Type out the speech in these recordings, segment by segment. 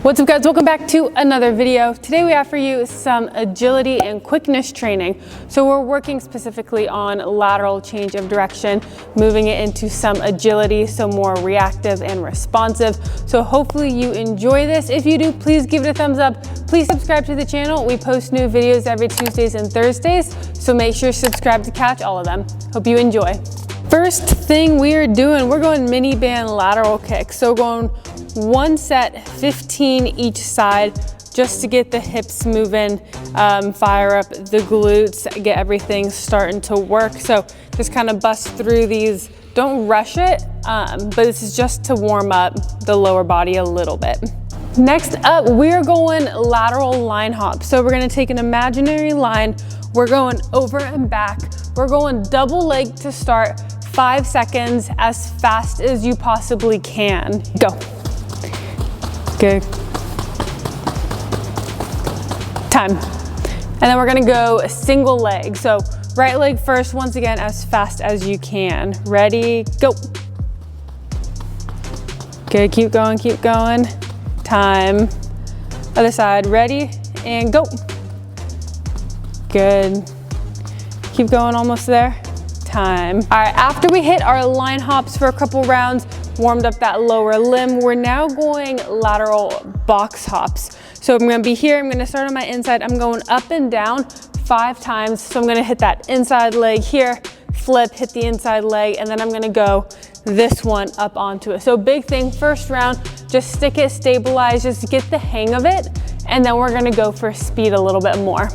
What's up guys, welcome back to another video. Today we have for you some agility and quickness training. So we're working specifically on lateral change of direction, moving it into some agility, so more reactive and responsive. So hopefully you enjoy this. If you do, please give it a thumbs up. Please subscribe to the channel. We post new videos every Tuesdays and Thursdays, so make sure to subscribe to catch all of them. Hope you enjoy. First thing we are doing, we're going mini band lateral kicks. So going one set, 15 each side, just to get the hips moving, fire up the glutes, get everything starting to work. So just kind of bust through these. Don't rush it, but this is just to warm up the lower body a little bit. Next up, we're going lateral line hop. So we're gonna take an imaginary line. We're going over and back. We're going double leg to start, 5 seconds, as fast as you possibly can. Go. Good. Time. And then we're gonna go single leg. So right leg first, once again, as fast as you can. Ready, go. Good, keep going, keep going. Time. Other side, ready, and go. Good. Keep going, almost there. Time. All right, after we hit our line hops for a couple rounds, warmed up that lower limb, we're now going lateral box hops. So I'm gonna be here, I'm gonna start on my inside, I'm going up and down 5 times. So I'm gonna hit that inside leg here, flip, hit the inside leg, and then I'm gonna go this one up onto it. So big thing, first round, just stick it, stabilize, just get the hang of it, and then we're gonna go for speed a little bit more.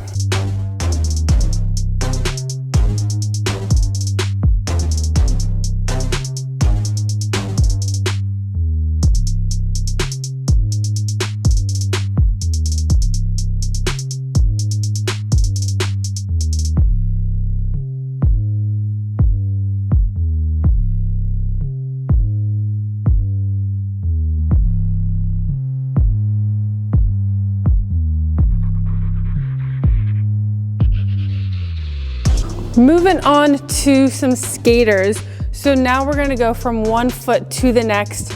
Moving on to some skaters. So now we're gonna go from one foot to the next.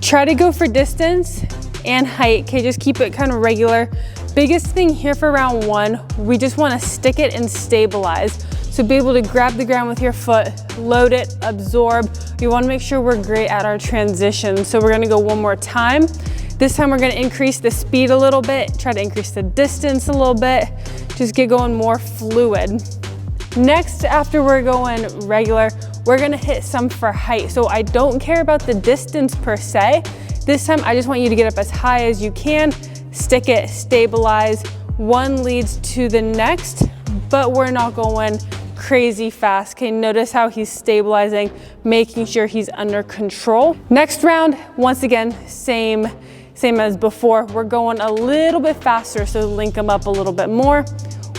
Try to go for distance and height, okay? Just keep it kind of regular. Biggest thing here for round one, we just wanna stick it and stabilize. So be able to grab the ground with your foot, load it, absorb. You wanna make sure we're great at our transition. So we're gonna go one more time. This time we're gonna increase the speed a little bit, try to increase the distance a little bit, just get going more fluid. Next, after we're going regular, we're gonna hit some for height. So I don't care about the distance per se. This time, I just want you to get up as high as you can, stick it, stabilize. One leads to the next, but we're not going crazy fast. Okay, notice how he's stabilizing, making sure he's under control. Next round, once again, same as before. We're going a little bit faster, so link them up a little bit more.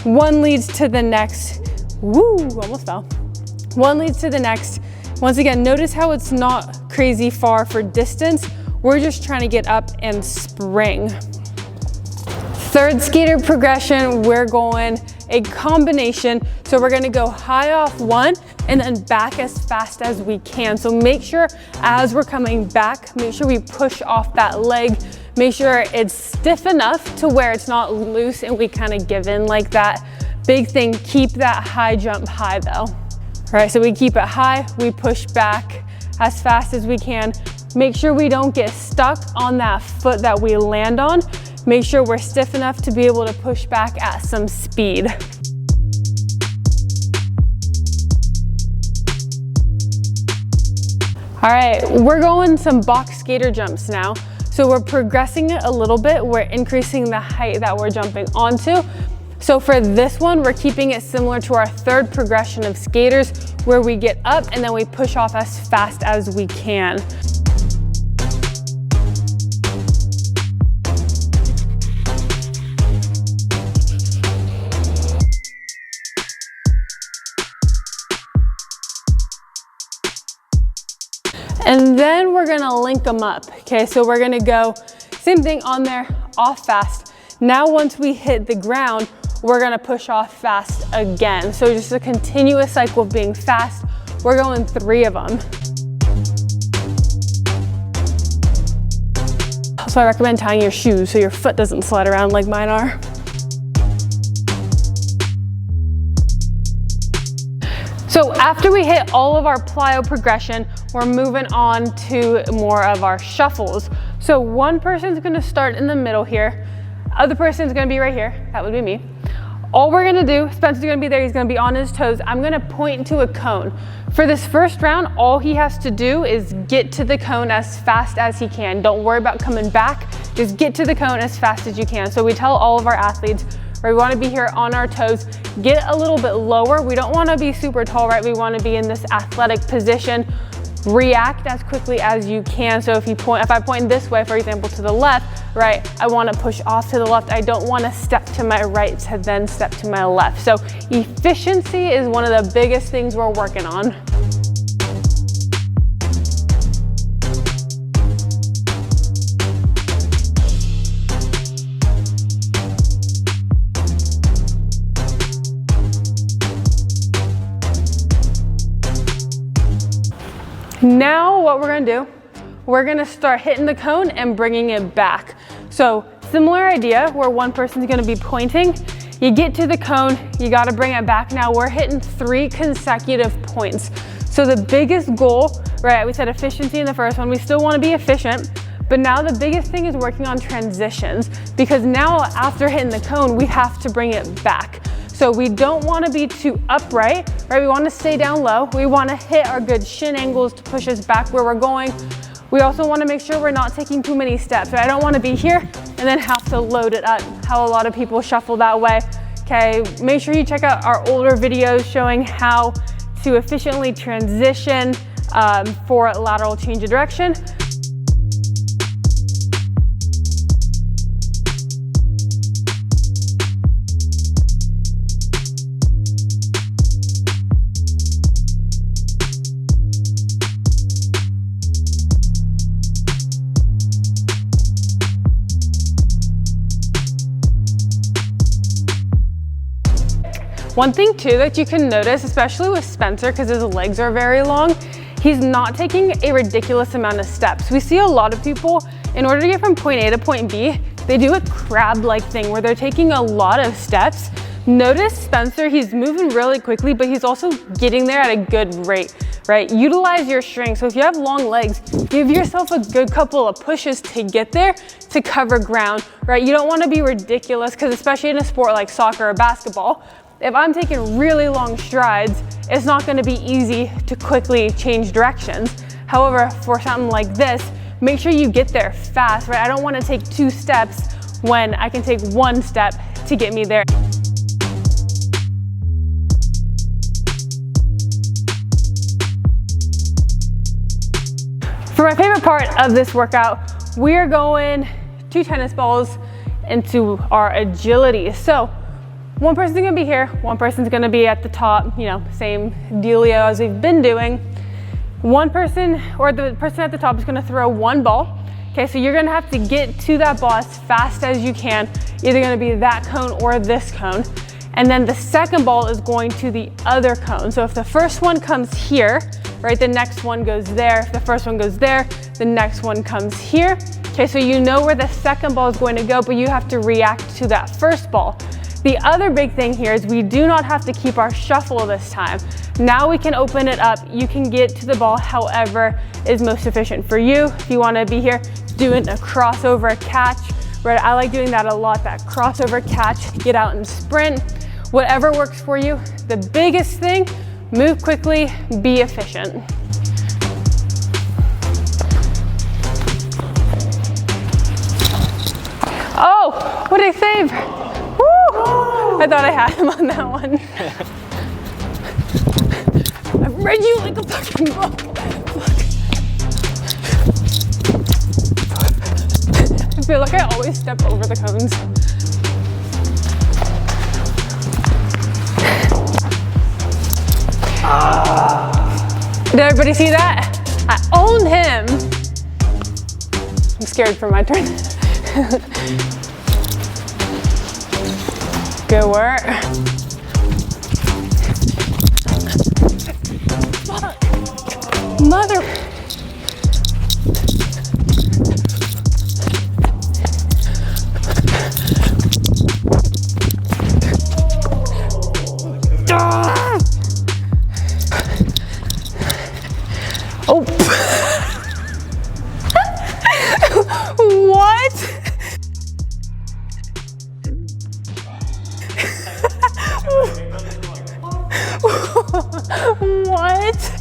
One leads to the next. Woo, almost fell. One leads to the next. Once again, notice how it's not crazy far for distance. We're just trying to get up and spring. Third skater progression, we're going a combination. So we're gonna go high off one and then back as fast as we can. So make sure as we're coming back, make sure we push off that leg. Make sure it's stiff enough to where it's not loose and we kind of give in like that. Big thing, keep that high jump high though. All right, so we keep it high, we push back as fast as we can. Make sure we don't get stuck on that foot that we land on. Make sure we're stiff enough to be able to push back at some speed. All right, we're going some box skater jumps now. So we're progressing it a little bit. We're increasing the height that we're jumping onto. So for this one, we're keeping it similar to our third progression of skaters, where we get up and then we push off as fast as we can. And then we're gonna link them up. Okay, so we're gonna go, same thing on there, off fast. Now once we hit the ground, we're gonna push off fast again. So just a continuous cycle of being fast. We're going 3 of them. Also, I recommend tying your shoes so your foot doesn't slide around like mine are. So after we hit all of our plyo progression, we're moving on to more of our shuffles. So one person's gonna start in the middle here. Other person's gonna be right here. That would be me. All we're gonna do, Spencer's gonna be there, he's gonna be on his toes. I'm gonna point to a cone. For this first round, all he has to do is get to the cone as fast as he can. Don't worry about coming back, just get to the cone as fast as you can. So we tell all of our athletes, right, we wanna be here on our toes, get a little bit lower. We don't wanna be super tall, right? We wanna be in this athletic position. React as quickly as you can. So if I point this way, for example, to the left, right, I want to push off to the left. I don't want to step to my right to then step to my left. So efficiency is one of the biggest things we're working on. Now what we're gonna do, we're gonna start hitting the cone and bringing it back. So similar idea where one person's gonna be pointing, you get to the cone, you gotta bring it back. Now we're hitting 3 consecutive points. So the biggest goal, right, we said efficiency in the first one, we still wanna be efficient, but now the biggest thing is working on transitions, because now after hitting the cone, we have to bring it back. So we don't wanna be too upright, right? We wanna stay down low. We wanna hit our good shin angles to push us back where we're going. We also wanna make sure we're not taking too many steps. I don't wanna be here and then have to load it up, how a lot of people shuffle that way. Okay, make sure you check out our older videos showing how to efficiently transition for lateral change of direction. One thing too that you can notice, especially with Spencer, because his legs are very long, he's not taking a ridiculous amount of steps. We see a lot of people, in order to get from point A to point B, they do a crab-like thing where they're taking a lot of steps. Notice Spencer, he's moving really quickly, but he's also getting there at a good rate, right? Utilize your strength. So if you have long legs, give yourself a good couple of pushes to get there to cover ground, right? You don't want to be ridiculous, because especially in a sport like soccer or basketball, if I'm taking really long strides, it's not going to be easy to quickly change directions. However, for something like this, make sure you get there fast, right? I don't want to take 2 steps when I can take 1 step to get me there. For my favorite part of this workout, we are going 2 tennis balls into our agility. So one person's gonna be here, one person's gonna be at the top, you know, same dealio as we've been doing. One person, or the person at the top, is gonna throw 1 ball. Okay, so you're gonna have to get to that ball as fast as you can, either gonna be that cone or this cone. And then the second ball is going to the other cone. So if the first one comes here, right, the next one goes there. If the first one goes there, the next one comes here. Okay, so you know where the second ball is going to go, but you have to react to that first ball. The other big thing here is we do not have to keep our shuffle this time. Now we can open it up. You can get to the ball however is most efficient for you. If you want to be here doing a crossover catch, right? I like doing that a lot, that crossover catch, get out and sprint, whatever works for you. The biggest thing, move quickly, be efficient. Oh, what did I save? Woo! I thought I had him on that one. I've read you like a fucking book. I feel like I always step over the cones. Did everybody see that? I owned him. I'm scared for my turn. Good work. Fuck. Mother. Oh. What? What?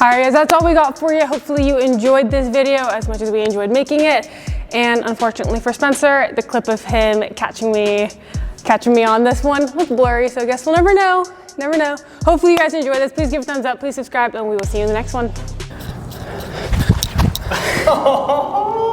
All right, guys, that's all we got for you. Hopefully you enjoyed this video as much as we enjoyed making it. And unfortunately for Spencer, the clip of him catching me on this one looked blurry, so I guess we'll never know. Never know. Hopefully you guys enjoyed this. Please give a thumbs up, please subscribe, and we will see you in the next one. Oh,